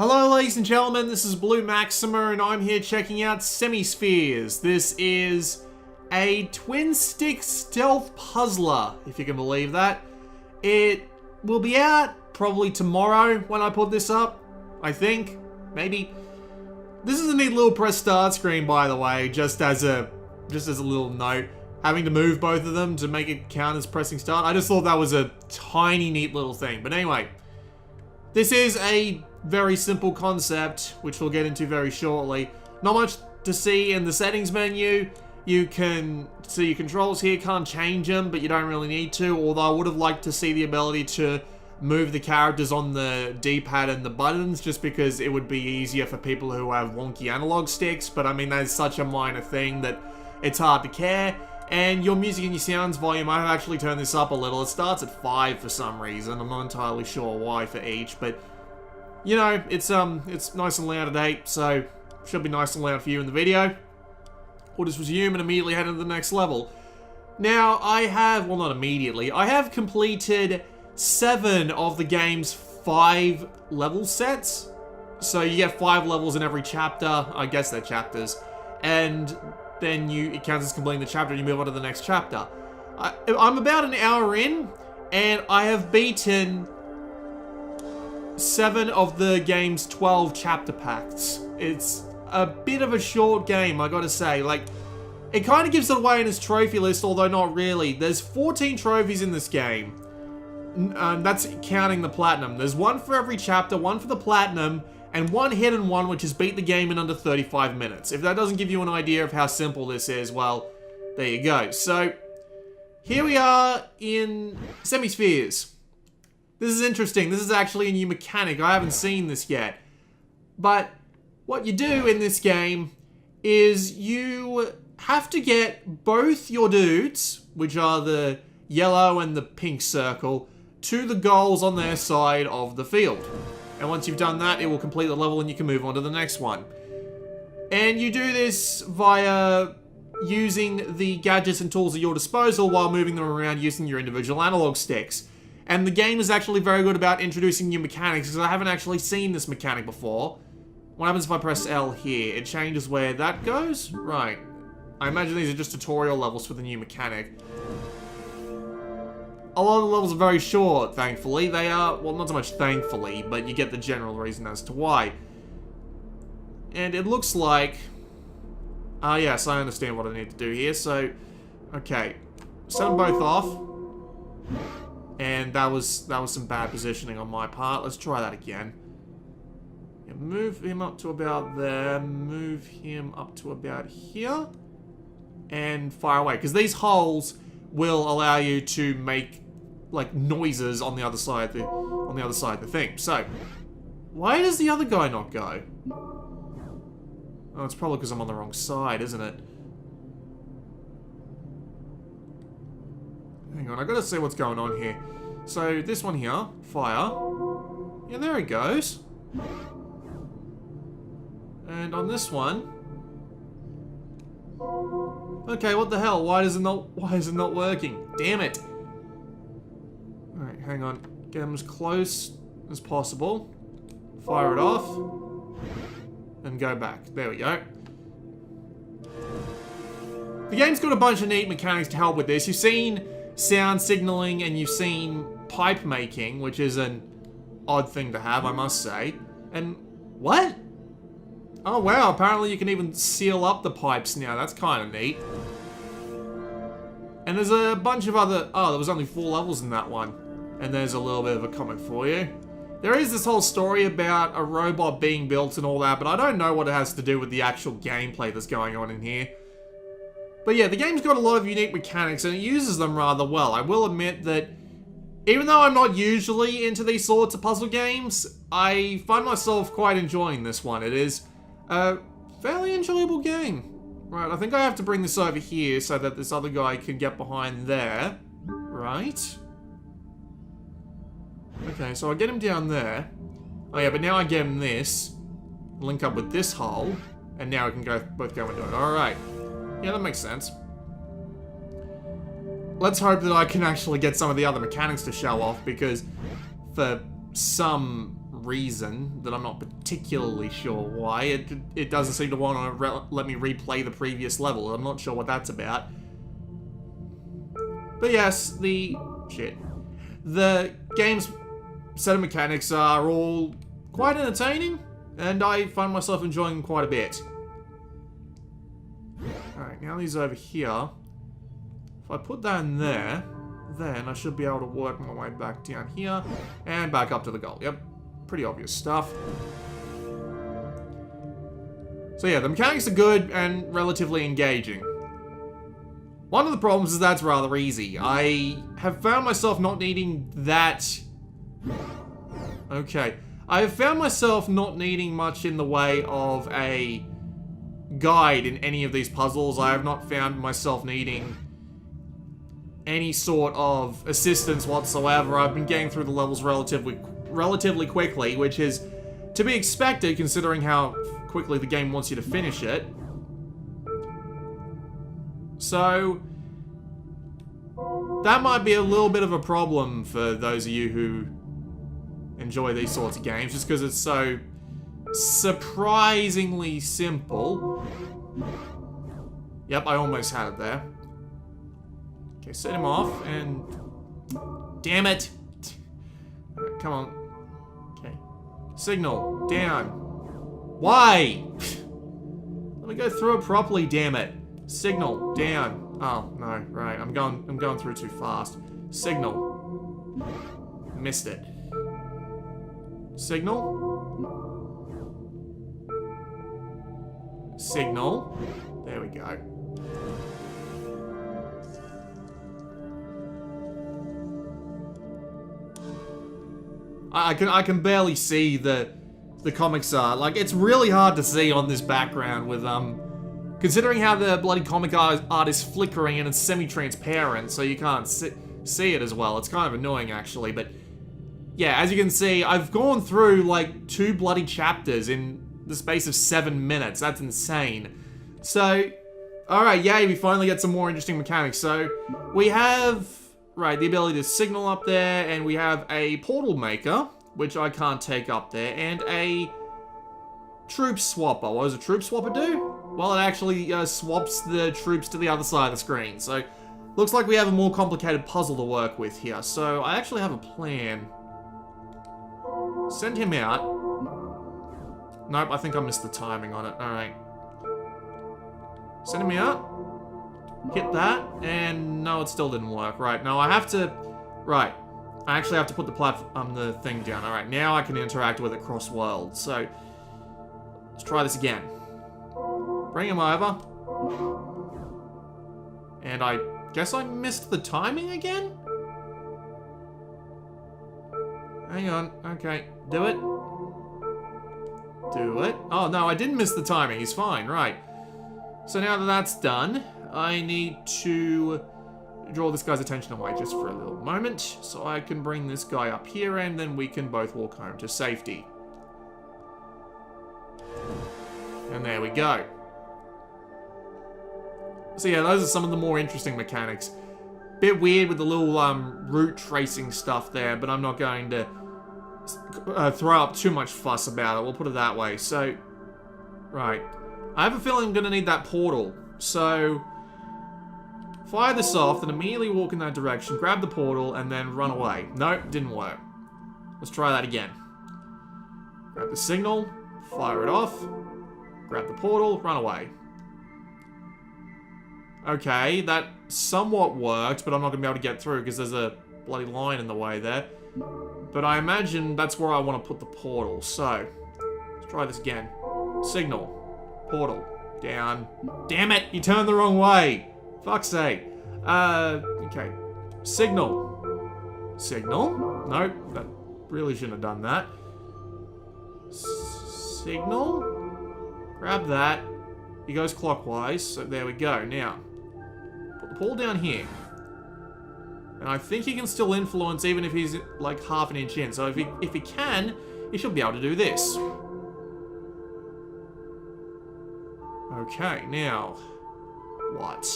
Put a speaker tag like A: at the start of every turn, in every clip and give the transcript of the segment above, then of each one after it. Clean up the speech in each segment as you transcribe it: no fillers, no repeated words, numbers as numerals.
A: Hello ladies and gentlemen, this is Blue Maxima and I'm here checking out Semispheres. This is a twin-stick stealth puzzler, if you can believe that. It will be out probably tomorrow when I put this up, I think, maybe. This is a neat little press start screen, by the way, just as a little note. Having to move both of them to make it count as pressing start. I just thought that was a tiny neat little thing. But anyway, this is a very simple concept, which we'll get into very shortly. Not much to see in the settings menu. You can see your controls here, can't change them, but you don't really need to. Although I would have liked to see the ability to move the characters on the D-pad and the buttons, just because it would be easier for people who have wonky analog sticks. But I mean, that's such a minor thing that it's hard to care. And your music and your sounds volume, I've actually turned this up a little. It starts at 5 for some reason. I'm not entirely sure why for each, but you know, it's nice and loud at 8, so should be nice and loud for you in the video. We'll just resume and immediately head into the next level. Now, I have, well, not immediately, I have completed 7 of the game's 5 level sets. So you get 5 levels in every chapter, I guess they're chapters, and then it counts as completing the chapter and you move on to the next chapter. I'm about an hour in, and I have beaten 7 of the game's 12 chapter packs. It's a bit of a short game, I gotta say. Like, it kind of gives it away in its trophy list, although not really. There's 14 trophies in this game. That's counting the platinum. There's 1 for every chapter, 1 for the platinum, and 1 hidden one, which is beat the game in under 35 minutes. If that doesn't give you an idea of how simple this is, well, there you go. So, here we are in Semispheres. This is interesting. This is actually a new mechanic. I haven't seen this yet. But what you do in this game is you have to get both your dudes, which are the yellow and the pink circle, to the goals on their side of the field. And once you've done that, it will complete the level and you can move on to the next one. And you do this via using the gadgets and tools at your disposal while moving them around using your individual analog sticks. And the game is actually very good about introducing new mechanics, because I haven't actually seen this mechanic before. What happens if I press L here? It changes where that goes? Right. I imagine these are just tutorial levels for the new mechanic. A lot of the levels are very short, thankfully. They are, well, not so much thankfully, but you get the general reason as to why. And it looks like... yes, I understand what I need to do here. So, okay. Set them both off. And that was some bad positioning on my part. Let's try that again. Yeah, move him up to about there. Move him up to about here. And fire away. Because these holes will allow you to make like noises on the other side of the thing. So, why does the other guy not go? Oh, it's probably because I'm on the wrong side, isn't it? Hang on, I gotta see what's going on here. So, this one here, fire. Yeah, there it goes. And on this one... Okay, what the hell? Why is it not working? Damn it! Alright, hang on. Get them as close as possible. Fire it off. And go back. There we go. The game's got a bunch of neat mechanics to help with this. You've seen sound signaling and you've seen pipe making, which is an odd thing to have, I must say. And what? Oh wow, apparently you can even seal up the pipes now. That's kind of neat. And there's a bunch of other... Oh, there was only 4 levels in that one. And there's a little bit of a comment for you. There is this whole story about a robot being built and all that, but I don't know what it has to do with the actual gameplay that's going on in here. But yeah, the game's got a lot of unique mechanics and it uses them rather well. I will admit that even though I'm not usually into these sorts of puzzle games, I find myself quite enjoying this one. It is a fairly enjoyable game. Right, I think I have to bring this over here so that this other guy can get behind there. Right. Okay, so I get him down there. Oh yeah, but now I get him this. Link up with this hole. And now we can both go into it. Alright. Yeah, that makes sense. Let's hope that I can actually get some of the other mechanics to show off, because for some reason that I'm not particularly sure why. It doesn't seem to want to let me replay the previous level. I'm not sure what that's about. But yes, the game's set of mechanics are all quite entertaining, and I find myself enjoying them quite a bit. Alright, now these over here. If I put that in there, then I should be able to work my way back down here and back up to the goal. Yep, pretty obvious stuff. So yeah, the mechanics are good and relatively engaging. One of the problems is that's rather easy. I have found myself not needing that... Okay. I have found myself not needing much in the way of a guide in any of these puzzles. I have not found myself needing any sort of assistance whatsoever. I've been getting through the levels relatively quickly, which is to be expected considering how quickly the game wants you to finish it. So that might be a little bit of a problem for those of you who enjoy these sorts of games, just because it's so surprisingly simple. Yep, I almost had it there. Okay, set him off, and... Damn it! Right, come on. Okay. Signal. Down. Why? Let me go through it properly, damn it. Signal. Down. Oh, no. Right, I'm going through too fast. Signal. Missed it. Signal. Signal. There we go. I can barely see the comics are. Like, it's really hard to see on this background with, considering how the bloody comic art is flickering and it's semi-transparent, so you can't see it as well. It's kind of annoying, actually, but yeah, as you can see, I've gone through, like, 2 bloody chapters in the space of 7 minutes. That's insane. So, alright, yay, we finally get some more interesting mechanics. So, we have... Right, the ability to signal up there, and we have a portal maker, which I can't take up there, and a troop swapper. What does a troop swapper do? Well, it actually swaps the troops to the other side of the screen. So, looks like we have a more complicated puzzle to work with here. So, I actually have a plan. Send him out. Nope, I think I missed the timing on it. Alright. Send him out. Hit that, and no, it still didn't work. Right, now I have to... Right. I actually have to put the thing down. Alright, now I can interact with it cross-world. So, let's try this again. Bring him over. And I guess I missed the timing again? Hang on. Okay, do it. Do it. Oh, no, I didn't miss the timing. He's fine, right. So now that that's done... I need to draw this guy's attention away just for a little moment, so I can bring this guy up here, and then we can both walk home to safety. And there we go. So yeah, those are some of the more interesting mechanics. Bit weird with the little route tracing stuff there, but I'm not going to throw up too much fuss about it, we'll put it that way. So, right. I have a feeling I'm going to need that portal, so... Fire this off, then immediately walk in that direction, grab the portal, and then run away. Nope, didn't work. Let's try that again. Grab the signal, fire it off, grab the portal, run away. Okay, that somewhat worked, but I'm not going to be able to get through because there's a bloody line in the way there. But I imagine that's where I want to put the portal, so... Let's try this again. Signal. Portal. Down. Damn it, you turned the wrong way! Fuck's sake. Okay. Signal. Signal? Nope, that really shouldn't have done that. Signal? Grab that. He goes clockwise, so there we go. Now, put the ball down here. And I think he can still influence even if he's like half an inch in. So if he can, he should be able to do this. Okay, now, what?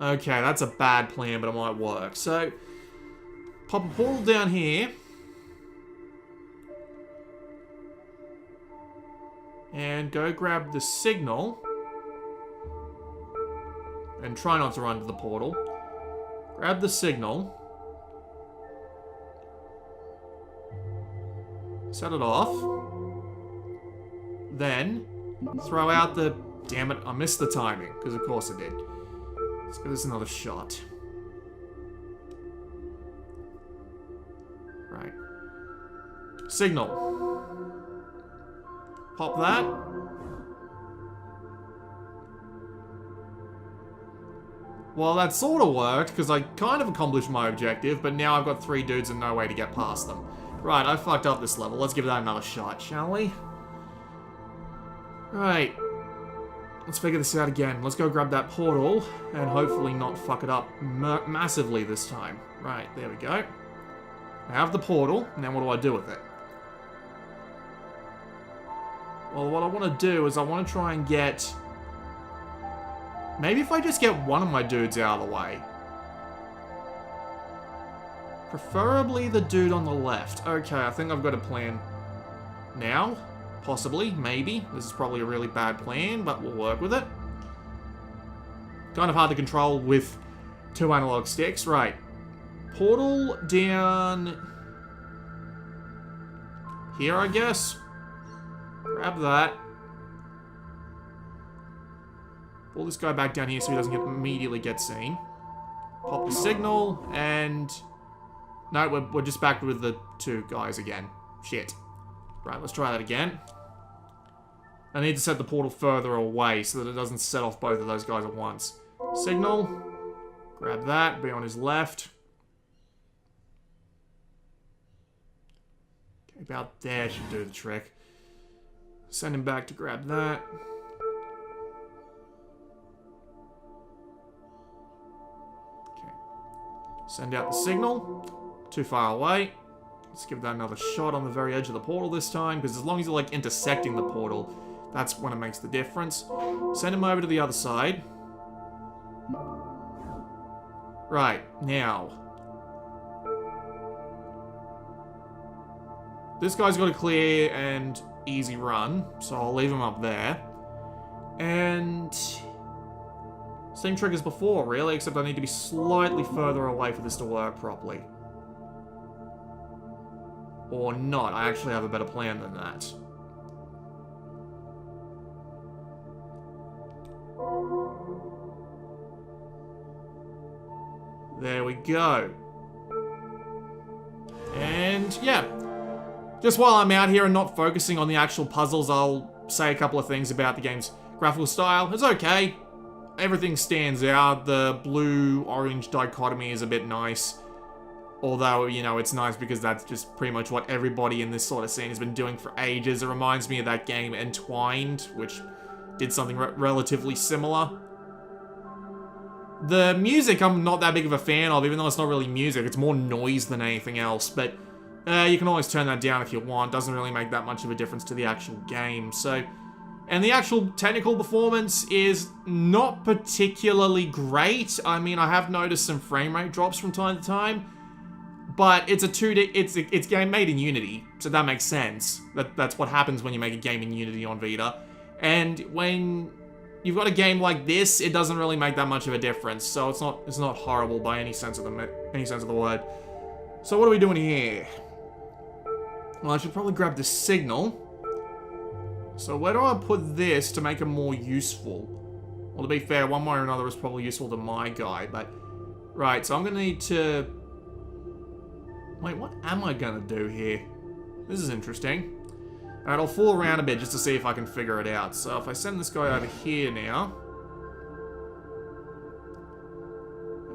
A: Okay, that's a bad plan, but it might work. So, pop a portal down here. And go grab the signal. And try not to run to the portal. Grab the signal. Set it off. Then, throw out the... Damn it, I missed the timing, because of course I did. Let's give this another shot. Right. Signal. Pop that. Well, that sort of worked, because I kind of accomplished my objective, but now I've got 3 dudes and no way to get past them. Right, I fucked up this level. Let's give that another shot, shall we? Right. Let's figure this out again. Let's go grab that portal, and hopefully not fuck it up massively this time. Right, there we go. I have the portal, and then what do I do with it? Well, what I want to do is I want to try and get... Maybe if I just get one of my dudes out of the way. Preferably the dude on the left. Okay, I think I've got a plan now. Possibly, maybe. This is probably a really bad plan, but we'll work with it. Kind of hard to control with 2 analog sticks. Right. Portal down here, I guess. Grab that. Pull this guy back down here so he doesn't immediately get seen. Pop the signal, and... No, we're just back with the 2 guys again. Shit. Right, let's try that again. I need to set the portal further away so that it doesn't set off both of those guys at once. Signal. Grab that, be on his left. Okay, about there should do the trick. Send him back to grab that. Okay. Send out the signal. Too far away. Let's give that another shot on the very edge of the portal this time, because as long as you're, like, intersecting the portal, that's when it makes the difference. Send him over to the other side. Right, now. This guy's got a clear and easy run, so I'll leave him up there. And... same trick as before, really, except I need to be slightly further away for this to work properly. Or not. I actually have a better plan than that. There we go. And, yeah. Just while I'm out here and not focusing on the actual puzzles, I'll say a couple of things about the game's graphical style. It's okay. Everything stands out. The blue-orange dichotomy is a bit nice. Although, you know, it's nice because that's just pretty much what everybody in this sort of scene has been doing for ages. It reminds me of that game Entwined, which did something relatively similar. The music I'm not that big of a fan of, even though it's not really music. It's more noise than anything else, but you can always turn that down if you want. Doesn't really make that much of a difference to the actual game, so... And the actual technical performance is not particularly great. I mean, I have noticed some frame rate drops from time to time. But it's a 2D, it's game made in Unity, so that makes sense. That's what happens when you make a game in Unity on Vita. And when you've got a game like this, it doesn't really make that much of a difference. So it's not horrible by any sense of the word. So what are we doing here? Well, I should probably grab the signal. So where do I put this to make it more useful? Well, to be fair, one way or another is probably useful to my guy, but... Right, so I'm gonna need to... Wait, what am I gonna do here? This is interesting. Alright, I'll fool around a bit just to see if I can figure it out. So if I send this guy over here now...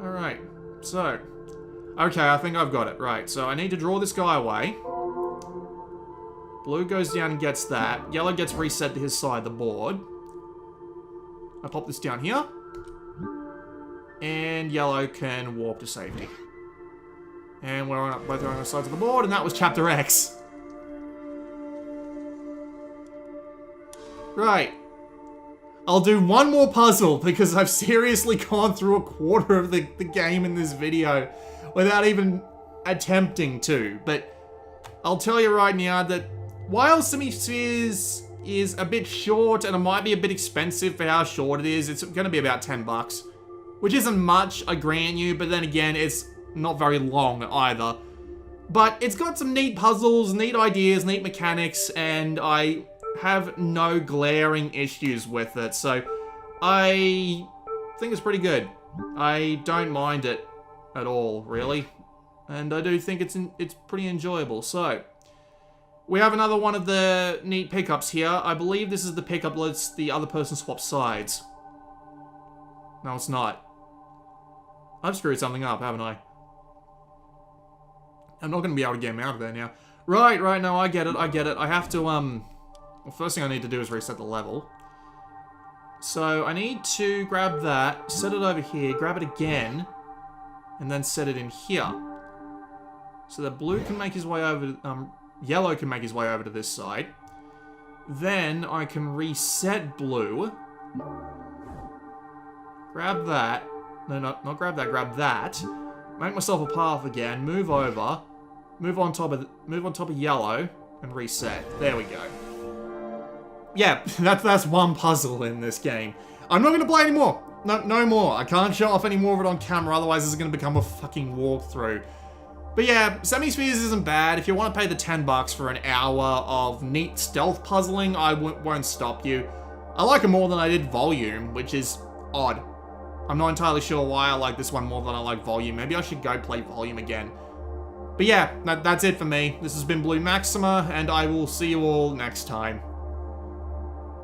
A: Alright, so... Okay, I think I've got it. Right, so I need to draw this guy away. Blue goes down and gets that. Yellow gets reset to his side of the board. I pop this down here. And yellow can warp to safety. And we're on both on the sides of the board, and that was Chapter X. Right. I'll do one more puzzle because I've seriously gone through a quarter of the game in this video without even attempting to. But I'll tell you right now that while Semispheres is a bit short and it might be a bit expensive for how short it is, it's going to be about 10 bucks. Which isn't much, I grant you, but then again, it's not very long either. But it's got some neat puzzles, neat ideas, neat mechanics, and I have no glaring issues with it. So I think it's pretty good. I don't mind it at all, really. And I do think it's pretty enjoyable. So we have another one of the neat pickups here. I believe this is the pickup that lets the other person swap sides. No, it's not. I've screwed something up, haven't I? I'm not going to be able to get him out of there now. Right, no, I get it. I have to, well, first thing I need to do is reset the level. So, I need to grab that, set it over here, grab it again, and then set it in here. So that blue can make his way over, yellow can make his way over to this side. Then, I can reset blue. Grab that. No, not grab that, grab that. Make myself a path again, move over, move on top of yellow, and reset. There we go. Yeah, that's one puzzle in this game. I'm not gonna play anymore. No more. I can't show off any more of it on camera, otherwise this is gonna become a fucking walkthrough. But yeah, Semispheres isn't bad. If you want to pay the 10 bucks for an hour of neat stealth puzzling, I won't stop you. I like it more than I did Volume, which is odd. I'm not entirely sure why I like this one more than I like Volume. Maybe I should go play Volume again. But yeah, that's it for me. This has been Blue Maxima, and I will see you all next time.